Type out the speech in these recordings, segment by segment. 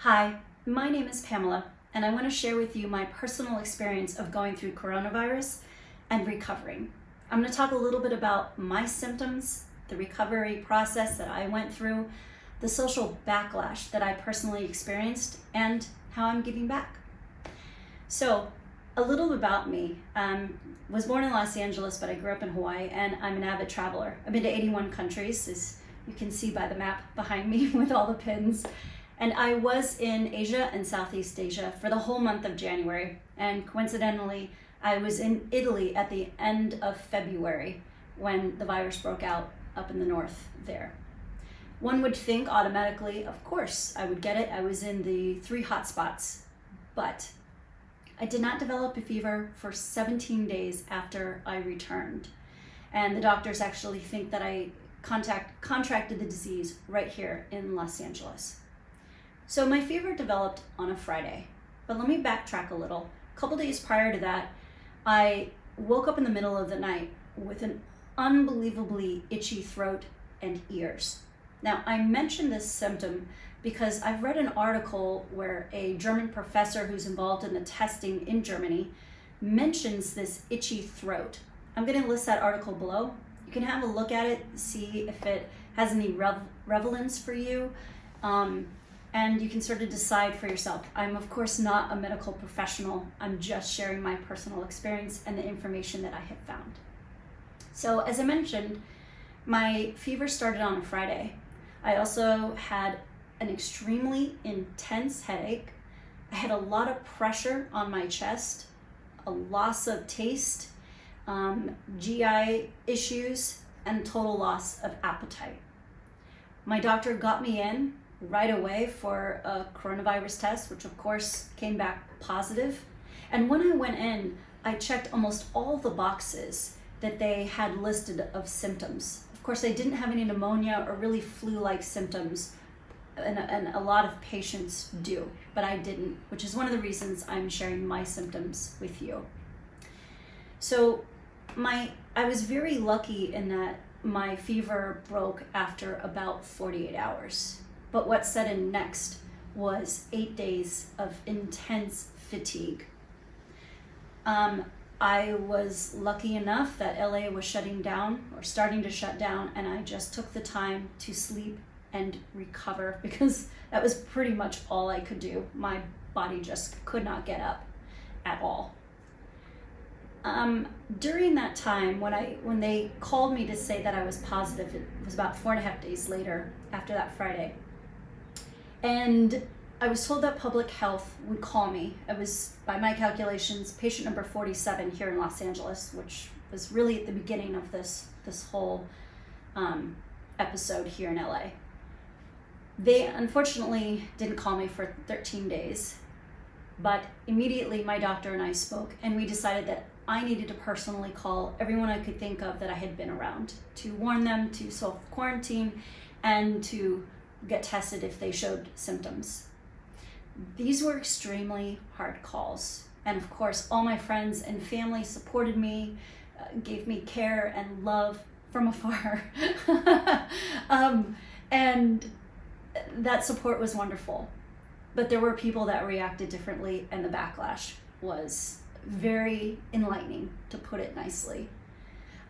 Hi, my name is Pamela, and I want to share with you my personal experience of going through coronavirus and recovering. I'm going to talk a little bit about my symptoms, the recovery process that I went through, the social backlash that I personally experienced, and how I'm giving back. So, a little about me. Was born in Los Angeles, but I grew up in Hawaii, and I'm an avid traveler. I've been to 81 countries, as you can see by the map behind me with all the pins. And I was in Asia and Southeast Asia for the whole month of January. And coincidentally, I was in Italy at the end of February when the virus broke out up in the north there. One would think automatically, of course, I would get it. I was in the 3 hotspots, but I did not develop a fever for 17 days after I returned. And the doctors actually think that I contracted the disease right here in Los Angeles. So my fever developed on a Friday, but let me backtrack a little. A couple days prior to that, I woke up in the middle of the night with an unbelievably itchy throat and ears. Now, I mention this symptom because I've read an article where a German professor who's involved in the testing in Germany mentions this itchy throat. I'm going to list that article below. You can have a look at it, see if it has any relevance for you. And you can sort of decide for yourself. I'm of course not a medical professional. I'm just sharing my personal experience and the information that I have found. So as I mentioned, my fever started on a Friday. I also had an extremely intense headache. I had a lot of pressure on my chest, a loss of taste, GI issues, and total loss of appetite. My doctor got me in right away for a coronavirus test, which of course came back positive. And when I went in, I checked almost all the boxes that they had listed of symptoms. Of course, I didn't have any pneumonia or really flu-like symptoms, and a lot of patients do, but I didn't, which is one of the reasons I'm sharing my symptoms with you. So I was very lucky in that my fever broke after about 48 hours. But what set in next was 8 days of intense fatigue. I was lucky enough that LA was shutting down or starting to shut down, and I just took the time to sleep and recover because that was pretty much all I could do. My body just could not get up at all. During that time, when they called me to say that I was positive, it was about 4.5 days later after that Friday. And I was told that public health would call me. I was, by my calculations, patient number 47 here in Los Angeles, which was really at the beginning of this whole episode here in LA. They unfortunately didn't call me for 13 days, but immediately my doctor and I spoke, and we decided that I needed to personally call everyone I could think of that I had been around to warn them to self-quarantine and to get tested if they showed symptoms. These were extremely hard calls. And of course, all my friends and family supported me, gave me care and love from afar. And that support was wonderful. But there were people that reacted differently, and the backlash was very enlightening, to put it nicely.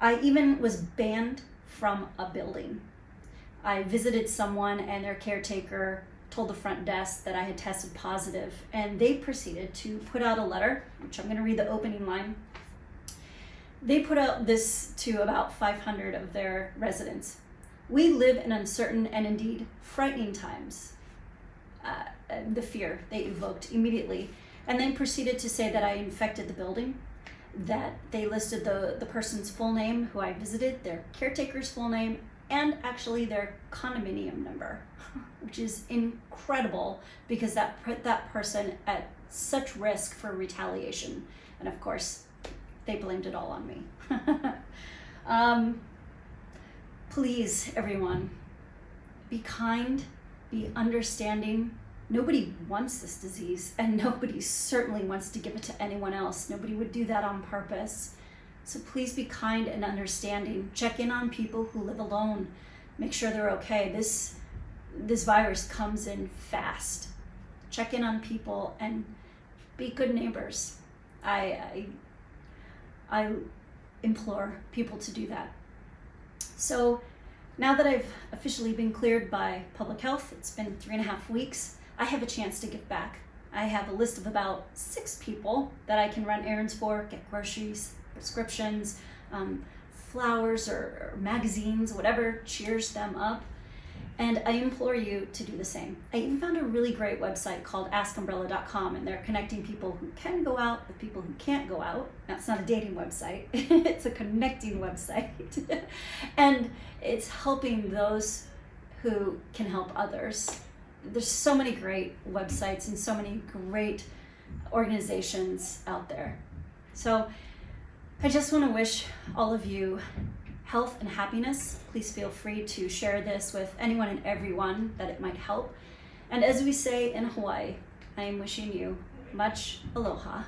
I even was banned from a building. I visited someone, and their caretaker told the front desk that I had tested positive, and they proceeded to put out a letter, which I'm going to read the opening line. They put out this to about 500 of their residents. We live in uncertain and indeed frightening times. The fear they evoked immediately, and then proceeded to say that I infected the building, that they listed the person's full name who I visited, their caretaker's full name, and actually their condominium number, which is incredible because that put that person at such risk for retaliation. And of course, they blamed it all on me. Please, everyone, be kind, be understanding. Nobody wants this disease, and nobody certainly wants to give it to anyone else. Nobody would do that on purpose. So please be kind and understanding. Check in on people who live alone. Make sure they're okay. This virus comes in fast. check in on people, and be good neighbors. I implore people to do that. So now that I've officially been cleared by public health, it's been 3.5 weeks, I have a chance to give back. I have a list of about 6 people that I can run errands for, get groceries, prescriptions, flowers or magazines, whatever cheers them up. And I implore you to do the same. I even found a really great website called askumbrella.com, and they're connecting people who can go out with people who can't go out. Now, it's not a dating website, it's a connecting website. And it's helping those who can help others. There's so many great websites and so many great organizations out there. So I just want to wish all of you health and happiness. Please feel free to share this with anyone and everyone that it might help. And as we say in Hawaii, I am wishing you much aloha.